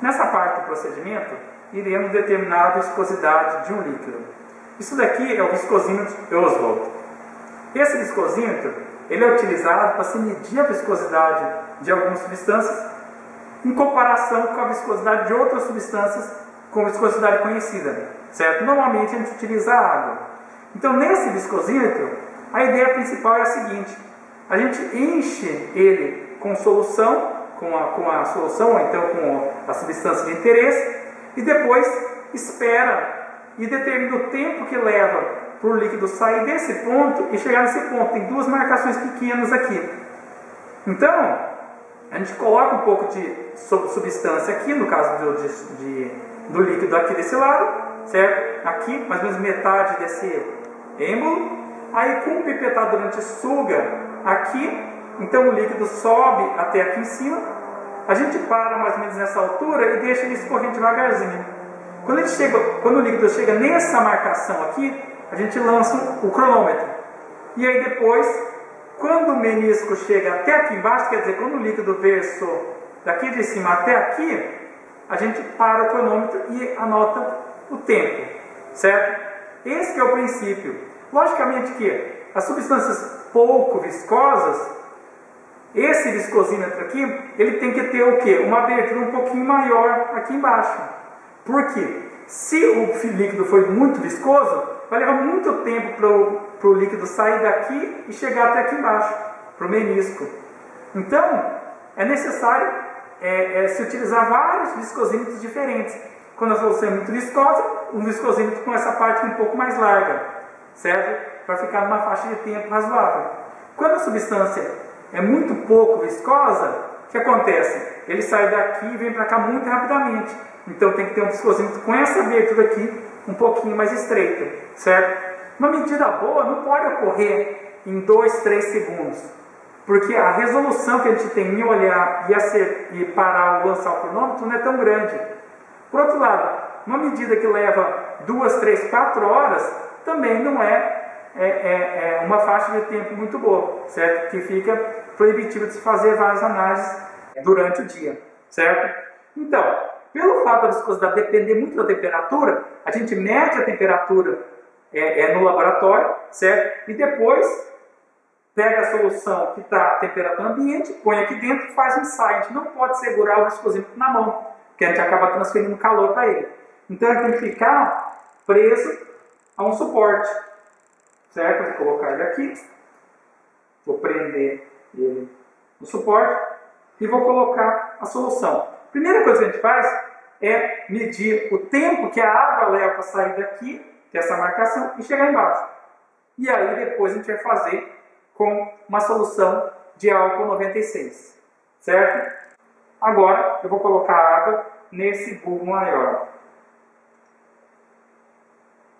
Nessa parte do procedimento, iremos determinar a viscosidade de um líquido. Isso daqui é o viscosímetro Oswald. Esse viscosímetro ele é utilizado para se medir a viscosidade de algumas substâncias em comparação com a viscosidade de outras substâncias com viscosidade conhecida, certo? Normalmente a gente utiliza a água. Então, nesse viscosímetro, a ideia principal é a seguinte: a gente enche ele com solução, com a solução, ou então com a substância de interesse, e depois espera e determina o tempo que leva para o líquido sair desse ponto e chegar nesse ponto. Tem duas marcações pequenas aqui. Então, a gente coloca um pouco de substância aqui, no caso do líquido aqui desse lado, certo? Aqui, mais ou menos metade desse êmbolo. Aí, com o pipetador, a gente suga aqui, então o líquido sobe até aqui em cima. A gente para mais ou menos nessa altura e deixa ele escorrer devagarzinho. Quando o líquido chega nessa marcação aqui, a gente lança o cronômetro. E aí depois, quando o menisco chega até aqui embaixo, quer dizer, quando o líquido versou daqui de cima até aqui, a gente para o cronômetro e anota o tempo, certo? Esse que é o princípio. Logicamente que as substâncias pouco viscosas, esse viscosímetro aqui, ele tem que ter o quê? Uma abertura um pouquinho maior aqui embaixo. Por quê? Se o líquido for muito viscoso, vai levar muito tempo para o líquido sair daqui e chegar até aqui embaixo, para o menisco. Então, é necessário se utilizar vários viscosímetros diferentes. Quando a solução é muito viscosa, um viscosímetro com essa parte um pouco mais larga, certo? Para ficar numa faixa de tempo razoável. Quando a substância é muito pouco viscosa, o que acontece? Ele sai daqui e vem para cá muito rapidamente. Então tem que ter um viscosímetro com essa abertura aqui um pouquinho mais estreita, certo? Uma medida boa não pode ocorrer em 2, 3 segundos, porque a resolução que a gente tem em olhar e parar ou lançar o cronômetro não é tão grande. Por outro lado, uma medida que leva 2, 3, 4 horas também não é uma faixa de tempo muito boa, certo? Que fica proibitivo de se fazer várias análises durante o dia, certo? Então, pelo fato da viscosidade depender muito da temperatura, a gente mede a temperatura no laboratório, certo? E depois pega a solução que está a temperatura ambiente, põe aqui dentro e faz um ensaio. A gente não pode segurar o viscosímetro na mão, porque a gente acaba transferindo calor para ele. Então ele tem que ficar preso a um suporte, certo? Vou colocar ele aqui, vou prender ele no suporte e vou colocar a solução. A primeira coisa que a gente faz é medir o tempo que a água leva para sair daqui, que é essa marcação, e chegar embaixo. E aí depois a gente vai fazer com uma solução de álcool 96, certo? Agora eu vou colocar a água nesse bulbo maior.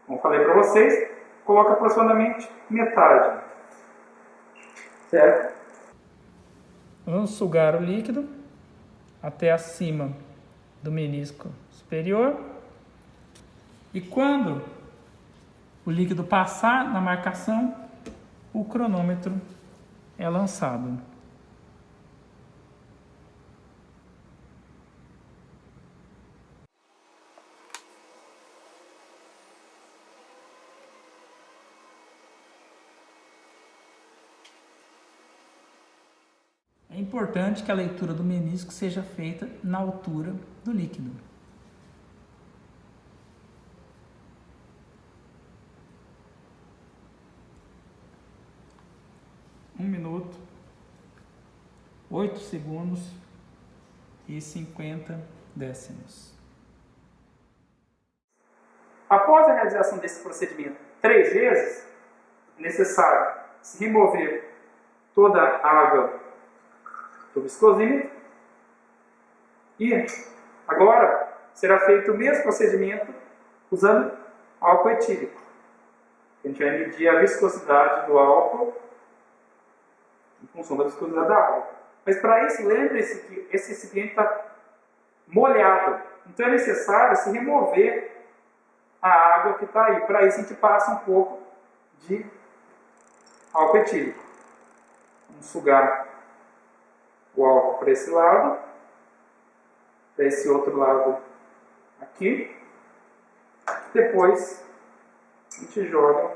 Como falei para vocês, coloca aproximadamente metade, certo? Vamos sugar o líquido até acima do menisco superior, e quando o líquido passar na marcação, o cronômetro é lançado. É importante que a leitura do menisco seja feita na altura do líquido. Um minuto, 8 segundos e 50 décimos. Após a realização desse procedimento 3 vezes, é necessário se remover toda a água do viscosímetro e agora será feito o mesmo procedimento usando álcool etílico. A gente vai medir a viscosidade do álcool em função da viscosidade da água. Mas para isso, lembre-se que esse recipiente está molhado. Então é necessário se remover a água que está aí. Para isso a gente passa um pouco de álcool etílico. Vamos sugar o álcool para esse lado. para esse outro lado aqui. Depois a gente joga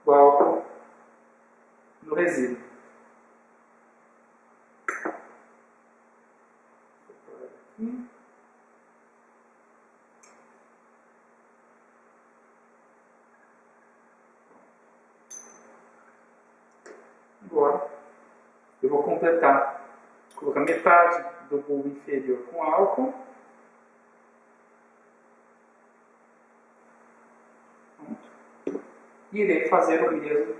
o álcool no resíduo. Aqui. Agora eu vou completar, colocar metade do bulbo inferior com álcool. Pronto. E irei fazer o mesmo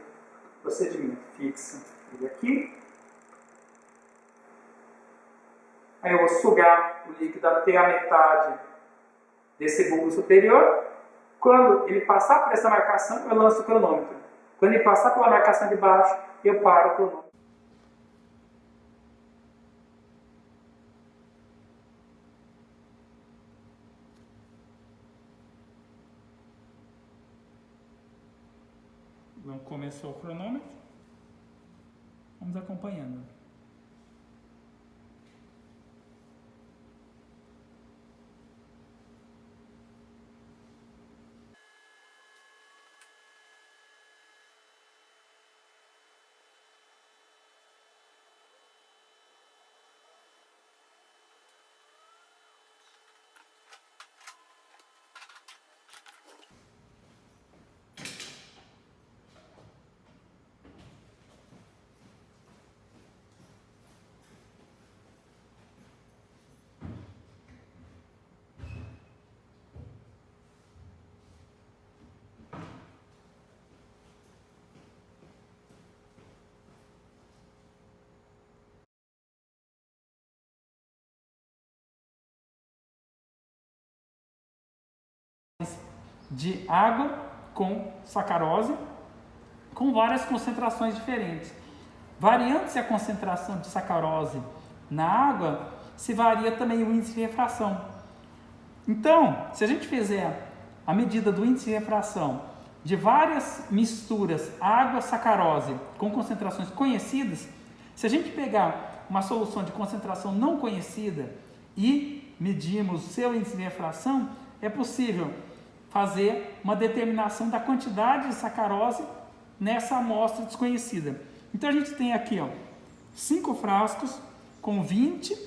procedimento. Fixa ele aqui. Aí eu vou sugar o líquido até a metade desse bulbo superior. Quando ele passar por essa marcação, eu lanço o cronômetro. Quando ele passar pela marcação de baixo, eu paro o cronômetro. Então, começou o cronômetro. Vamos acompanhando. De água com sacarose, com várias concentrações diferentes. Variando-se a concentração de sacarose na água, se varia também o índice de refração. Então, se a gente fizer a medida do índice de refração de várias misturas água-sacarose com concentrações conhecidas, se a gente pegar uma solução de concentração não conhecida e medirmos o seu índice de refração, é possível fazer uma determinação da quantidade de sacarose nessa amostra desconhecida. Então a gente tem aqui 5 frascos com 20%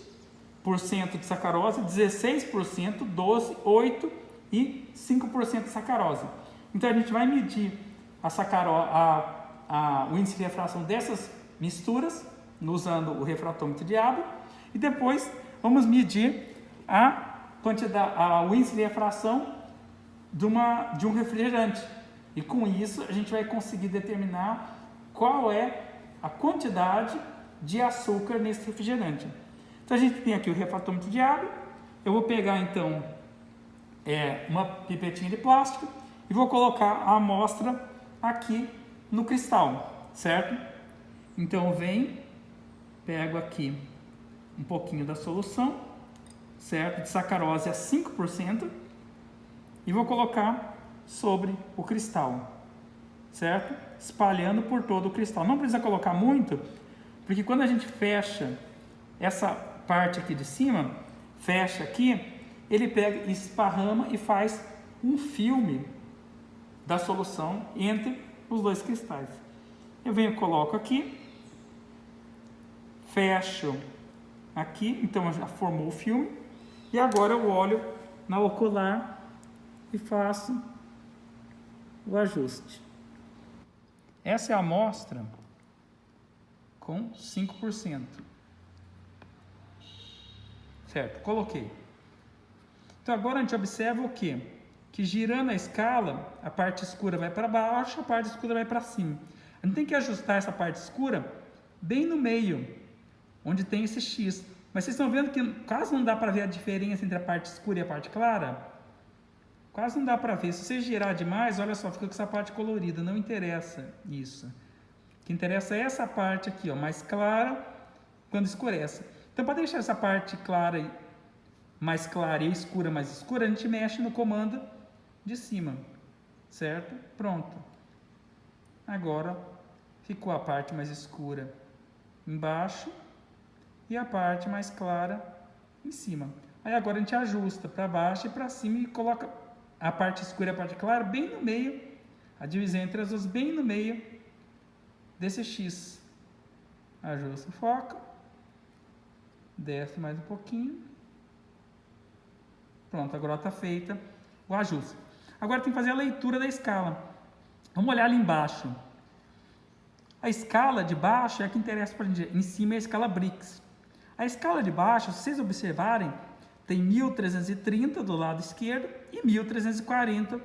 de sacarose, 16%, 12%, 8% e 5% de sacarose. Então a gente vai medir o índice de refração dessas misturas usando o refratômetro de água e depois vamos medir o índice de refração de um refrigerante. E com isso a gente vai conseguir determinar qual é a quantidade de açúcar nesse refrigerante. Então a gente tem aqui o refratômetro de água. Eu vou pegar então uma pipetinha de plástico e vou colocar a amostra aqui no cristal, certo? Então eu venho, pego aqui um pouquinho da solução, certo? De sacarose a 5%. E vou colocar sobre o cristal, certo? Espalhando por todo o cristal. Não precisa colocar muito, porque quando a gente fecha essa parte aqui de cima, fecha aqui, ele pega, esparrama e faz um filme da solução entre os dois cristais. Eu venho, coloco aqui, fecho aqui, então já formou o filme, e agora eu olho na ocular e faço o ajuste. Essa é a amostra com 5%. Certo, coloquei. Então agora a gente observa o quê? Que girando a escala, a parte escura vai para baixo, a parte escura vai para cima. A gente tem que ajustar essa parte escura bem no meio, onde tem esse X. Mas vocês estão vendo que quase não dá para ver a diferença entre a parte escura e a parte clara? Quase não dá para ver. Se você girar demais, olha só, fica com essa parte colorida. Não interessa isso. O que interessa é essa parte aqui, mais clara, quando escurece. Então, para deixar essa parte mais clara e escura mais escura, a gente mexe no comando de cima, certo? Pronto. Agora, ficou a parte mais escura embaixo e a parte mais clara em cima. Aí agora a gente ajusta para baixo e para cima e coloca a parte escura e a parte clara bem no meio, a divisão entre as duas bem no meio desse X. Ajusta o foco, desce mais um pouquinho. Pronto, agora está feita o ajuste. Agora tem que fazer a leitura da escala. Vamos olhar ali embaixo. A escala de baixo é a que interessa para a gente. Em cima é a escala Brix. A escala de baixo, se vocês observarem, tem 1330 do lado esquerdo e 1340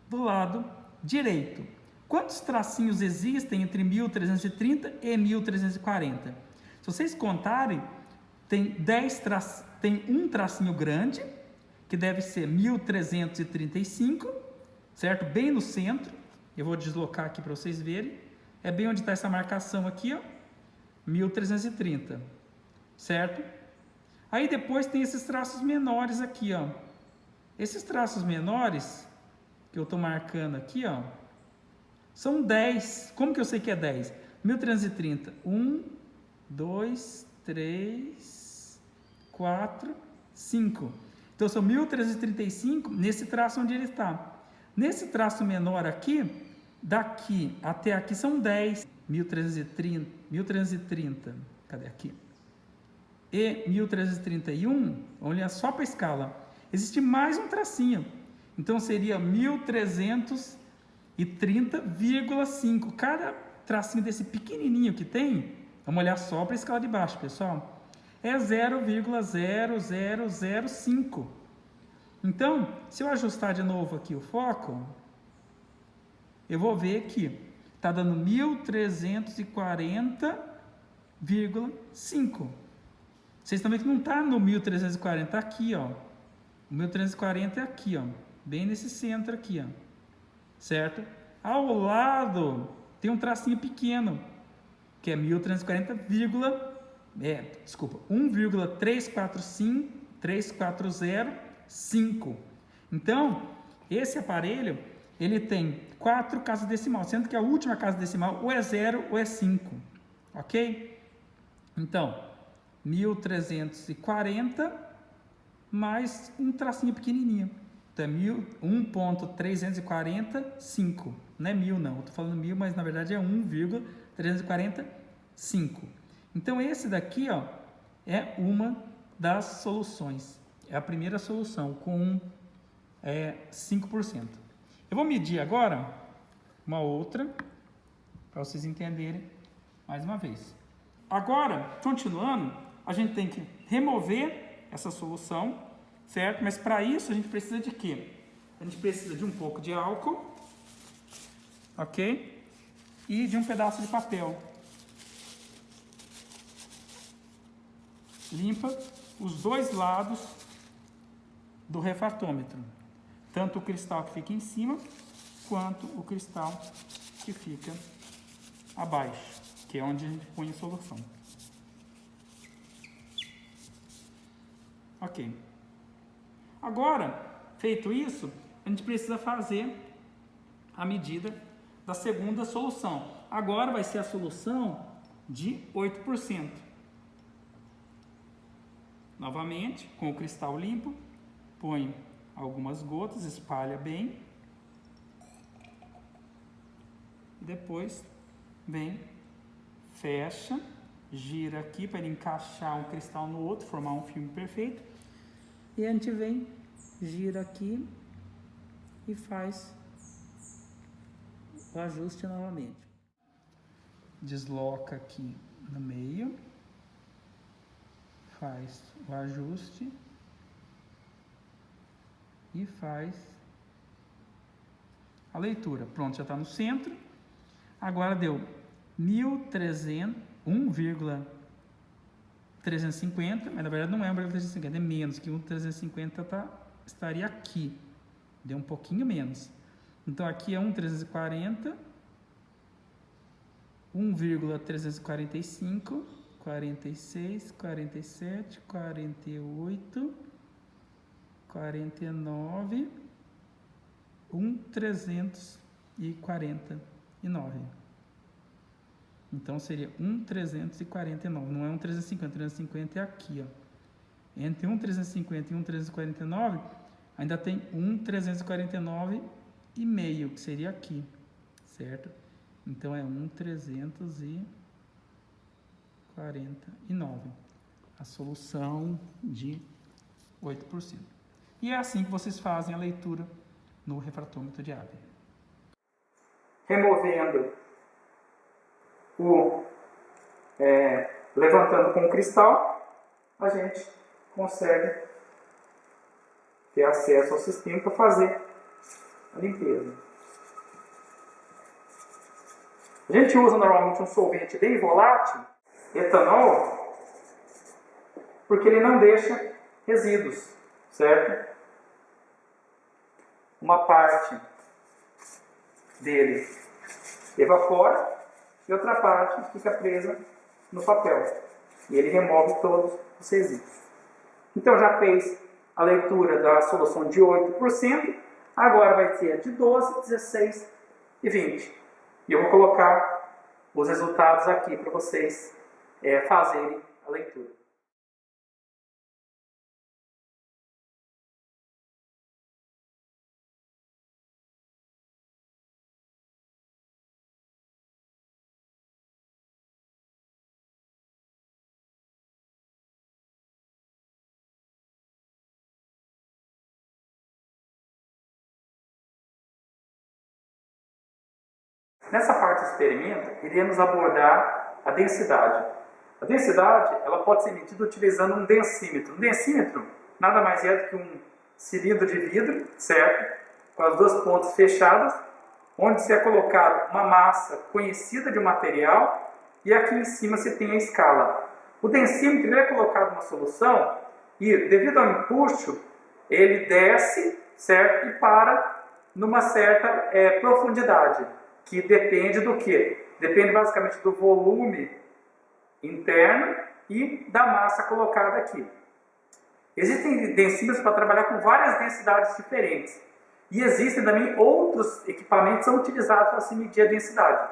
do lado direito. Quantos tracinhos existem entre 1330 e 1340? Se vocês contarem, tem um tracinho grande, que deve ser 1335, certo? Bem no centro. Eu vou deslocar aqui para vocês verem. É bem onde está essa marcação aqui, ó, 1330, certo? Aí depois tem esses traços menores aqui, ó. Esses traços menores, que eu estou marcando aqui, ó, são 10. Como que eu sei que é 10? 1330. 1, 2, 3, 4, 5. Então são 1335 nesse traço onde ele está. Nesse traço menor aqui, daqui até aqui são 10. 1330. Cadê aqui? E 1331, vamos olhar só para a escala. Existe mais um tracinho. Então seria 1330,5. Cada tracinho desse pequenininho que tem, vamos olhar só para a escala de baixo, pessoal, é 0,0005. Então, se eu ajustar de novo aqui o foco, eu vou ver que está dando 1340,5. Vocês também que não está no 1340, está aqui, ó. O 1340 é aqui, ó, bem nesse centro aqui, ó, certo? Ao lado tem um tracinho pequeno, que é 1,3405. Então, esse aparelho, ele tem 4 casas decimais, sendo que a última casa decimal ou é 0 ou é 5, ok? Então, 1340 mais um tracinho pequenininho. Então, é 1.345. Não é 1000, não. Eu estou falando 1000, mas na verdade é 1,345. Então, esse daqui, ó, é uma das soluções. É a primeira solução, com 5%. Eu vou medir agora uma outra, para vocês entenderem mais uma vez. Agora, continuando, a gente tem que remover essa solução, certo? Mas para isso a gente precisa de quê? A gente precisa de um pouco de álcool, ok? E de um pedaço de papel. Limpa os dois lados do refratômetro, tanto o cristal que fica em cima, quanto o cristal que fica abaixo, que é onde a gente põe a solução. Ok. Agora, feito isso, a gente precisa fazer a medida da segunda solução. Agora vai ser a solução de 8%. Novamente, com o cristal limpo, põe algumas gotas, espalha bem. E depois vem, fecha, gira aqui para ele encaixar um cristal no outro, formar um filme perfeito. E a gente vem, gira aqui e faz o ajuste novamente. Desloca aqui no meio, faz o ajuste e faz a leitura. Pronto, já está no centro. Agora deu 1,350, mas na verdade não é 1,350, é menos, que 1,350 estaria aqui. Deu um pouquinho menos. Então aqui é 1,340, 1,345, 46, 47, 48, 49, 1,349. Então seria 1,349. Não é 1,350. 350 é aqui, ó. Entre 1,350 e 1,349, ainda tem 1,349,5, que seria aqui, certo? Então é 1,349. A solução de 8%. E é assim que vocês fazem a leitura no refratômetro de Abbe. Removendo levantando com o cristal, a gente consegue ter acesso ao sistema para fazer a limpeza. A gente usa normalmente um solvente bem volátil, etanol, porque ele não deixa resíduos, certo? Uma parte dele evapora e outra parte fica presa no papel. E ele remove todos os resíduos. Então já fez a leitura da solução de 8%, agora vai ser de 12, 16 e 20. E eu vou colocar os resultados aqui para vocês fazerem a leitura. Nessa parte do experimento, iremos abordar a densidade. A densidade ela pode ser medida utilizando um densímetro. Um densímetro nada mais é do que um cilindro de vidro, certo? Com as duas pontas fechadas, onde se é colocado uma massa conhecida de um material e aqui em cima se tem a escala. O densímetro ele é colocado numa solução e, devido ao empuxo, ele desce, certo? E para numa certa profundidade. Que depende do quê? Depende basicamente do volume interno e da massa colocada aqui. Existem densímetros para trabalhar com várias densidades diferentes. E existem também outros equipamentos que são utilizados para se medir a densidade.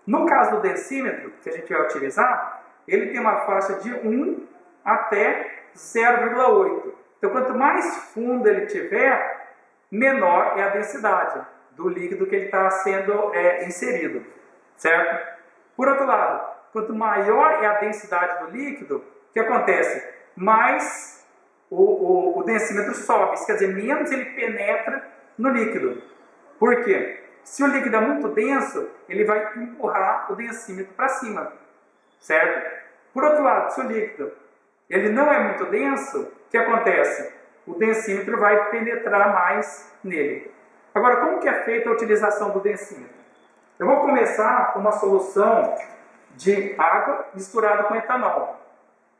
No caso do densímetro, que a gente vai utilizar, ele tem uma faixa de 1 até 0,8. Então, quanto mais fundo ele tiver, menor é a densidade do líquido que ele está sendo inserido, certo? Por outro lado, quanto maior é a densidade do líquido, o que acontece? Mais o densímetro sobe, isso quer dizer, menos ele penetra no líquido. Por quê? Se o líquido é muito denso, ele vai empurrar o densímetro para cima, certo? Por outro lado, se o líquido ele não é muito denso, o que acontece? O densímetro vai penetrar mais nele. Agora, como que é feita a utilização do densímetro? Eu vou começar com uma solução de água misturada com etanol.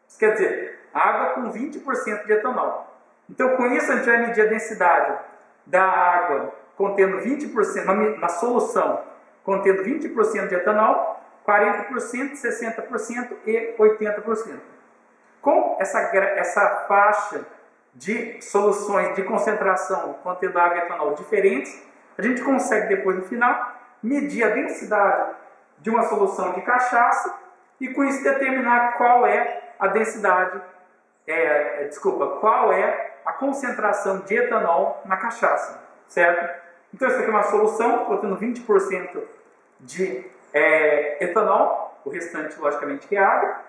Isso quer dizer, água com 20% de etanol. Então, com isso, a gente vai medir a densidade da água contendo 20%, na solução contendo 20% de etanol, 40%, 60% e 80%. Com essa faixa de soluções de concentração contendo água e etanol diferentes, a gente consegue depois no final medir a densidade de uma solução de cachaça e com isso determinar qual é a densidade, qual é a concentração de etanol na cachaça, certo? Então essa aqui é uma solução contendo 20% de etanol, o restante logicamente que é água,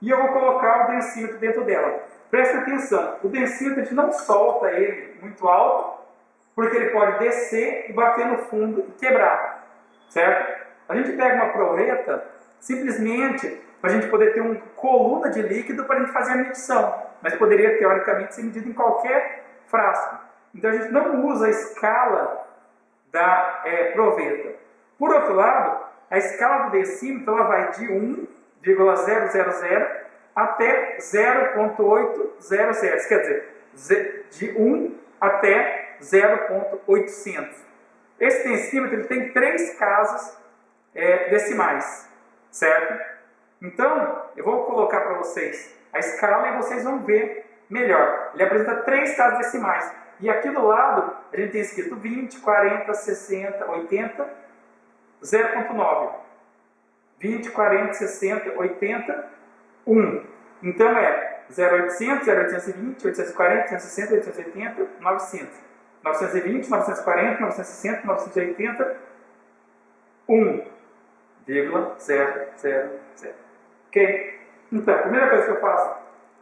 e eu vou colocar o densímetro dentro dela. Preste atenção, o densímetro a gente não solta ele muito alto, porque ele pode descer e bater no fundo e quebrar, certo? A gente pega uma proveta simplesmente para a gente poder ter uma coluna de líquido para a gente fazer a medição, mas poderia teoricamente ser medido em qualquer frasco. Então a gente não usa a escala da proveta. Por outro lado, a escala do decímetro ela vai de 1,000 até 0,800, quer dizer, de 1 até 0,800. Esse decímetro ele tem 3 casas decimais, certo? Então, eu vou colocar para vocês a escala e vocês vão ver melhor. Ele apresenta 3 casas decimais. E aqui do lado, a gente tem escrito 20, 40, 60, 80, 0,9. 20, 40, 60, 80, 1. Então é 0,800, 0,820, 840, 860, 880, 900. 920, 940, 960, 980, 1,000. Ok? Então, a primeira coisa que eu faço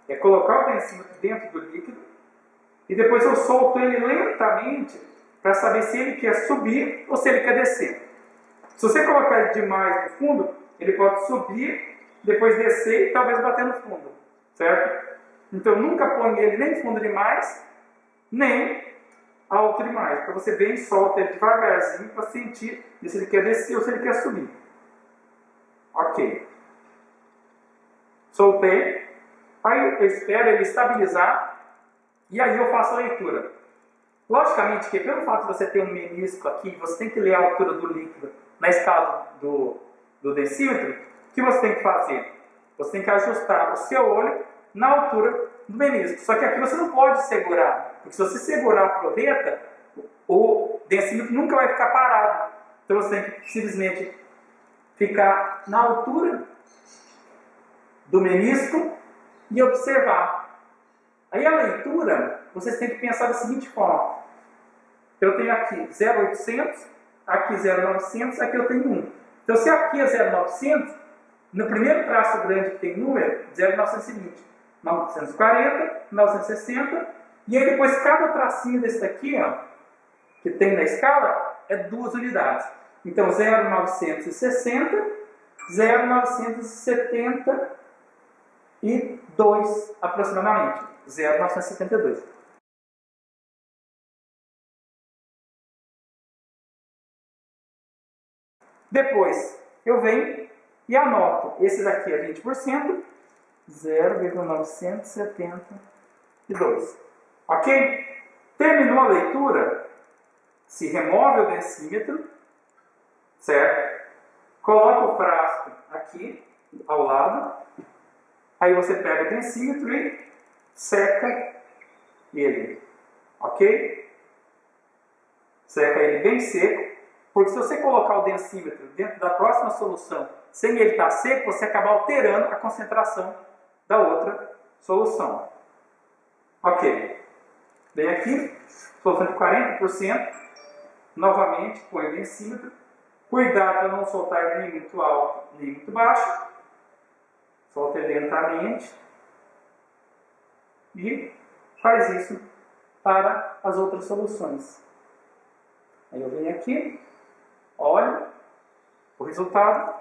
é colocar o densímetro dentro do líquido e depois eu solto ele lentamente para saber se ele quer subir ou se ele quer descer. Se você colocar ele demais no fundo, ele pode subir, depois descer e talvez bater no fundo, certo? Então nunca põe ele nem fundo demais, nem alto demais. Para você ver e solta ele devagarzinho para sentir se ele quer descer ou se ele quer subir. Ok. Soltei. Aí eu espero ele estabilizar e aí eu faço a leitura. Logicamente que pelo fato de você ter um menisco aqui, você tem que ler a altura do líquido na escala do decímetro. O que você tem que fazer? Você tem que ajustar o seu olho na altura do menisco. Só que aqui você não pode segurar, porque se você segurar a proveta, o decímetro nunca vai ficar parado. Então você tem que simplesmente ficar na altura do menisco e observar. Aí a leitura, vocês têm que pensar da seguinte forma. Eu tenho aqui 0,800, aqui 0,900, aqui eu tenho 1. Então se aqui é 0,900, no primeiro traço grande que tem número, 0,920, 940, 960, e aí depois cada tracinho desse daqui, ó, que tem na escala, é 2 unidades. Então 0,960, 0,972 aproximadamente. 0,972. Depois eu venho e anoto. Esse daqui é 20%, 0,972. Ok? Terminou a leitura, se remove o densímetro, certo? Coloca o frasco aqui ao lado. Aí você pega o densímetro e seca ele. Ok? Seca ele bem seco. Porque se você colocar o densímetro dentro da próxima solução sem ele estar seco, você acaba alterando a concentração da outra solução. Ok. Vem aqui, solução de 40%. Novamente, põe o densímetro. Cuidado para não soltar ele nem muito alto nem muito baixo. Solta ele lentamente. E faz isso para as outras soluções. Aí eu venho aqui, olho o resultado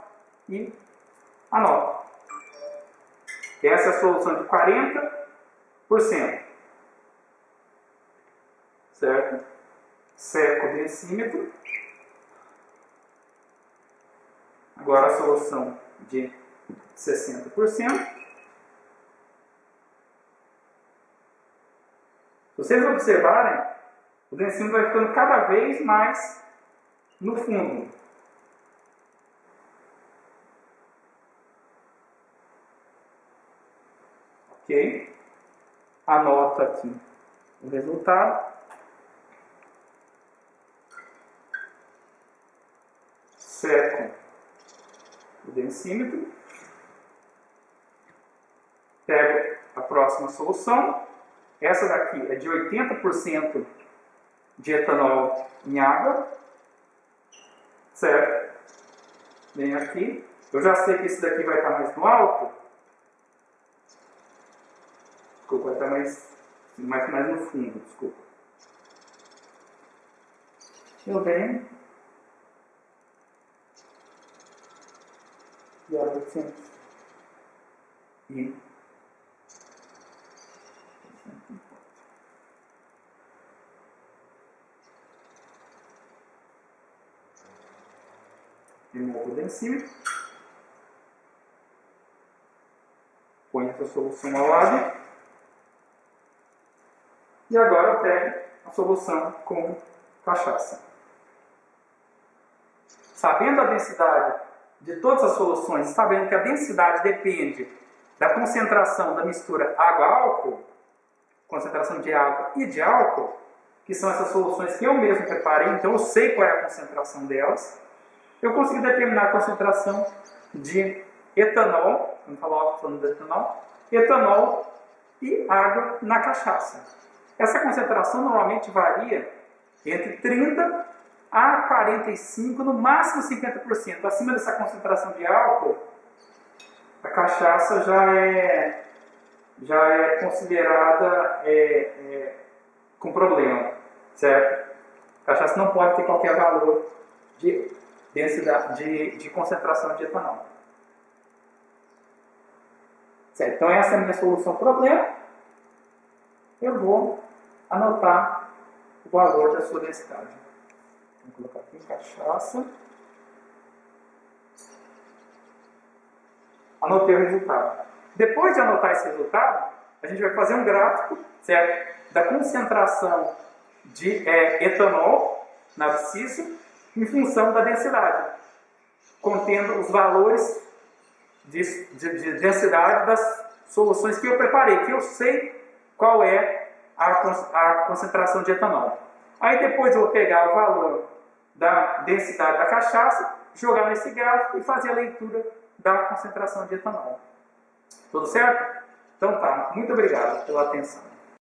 e anoto. Essa é a solução de 40%. Certo? Seco o densímetro. Agora a solução de 60%. Se vocês observarem, o densímetro vai ficando cada vez mais no fundo. Ok? Anota aqui o resultado. Seco o densímetro. Pego a próxima solução. Essa daqui é de 80% de etanol em água. Certo? Vem aqui. Eu já sei que esse daqui vai estar mais no alto. Desculpa, vai estar mais no fundo. Desculpa. Eu venho. E olha, 800. E removo o densímetro, põe essa solução ao lado e agora eu pego a solução com cachaça. Sabendo a densidade de todas as soluções, sabendo que a densidade depende da concentração da mistura água-álcool, concentração de água e de álcool, que são essas soluções que eu mesmo preparei, então eu sei qual é a concentração delas. Eu consegui determinar a concentração de etanol, vamos falar falando de etanol e água na cachaça. Essa concentração normalmente varia entre 30 a 45, no máximo 50%. Acima dessa concentração de álcool, a cachaça já é considerada com problema, certo? A cachaça não pode ter qualquer valor de densidade, de concentração de etanol. Certo? Então essa é a minha solução para o problema. Eu vou anotar o valor da sua densidade. Vou colocar aqui em cachaça. Anotei o resultado. Depois de anotar esse resultado, a gente vai fazer um gráfico, certo, da concentração de etanol narciso em função da densidade, contendo os valores de densidade das soluções que eu preparei, que eu sei qual é a concentração de etanol. Aí depois eu vou pegar o valor da densidade da cachaça, jogar nesse gráfico e fazer a leitura da concentração de etanol. Tudo certo? Então tá, muito obrigado pela atenção.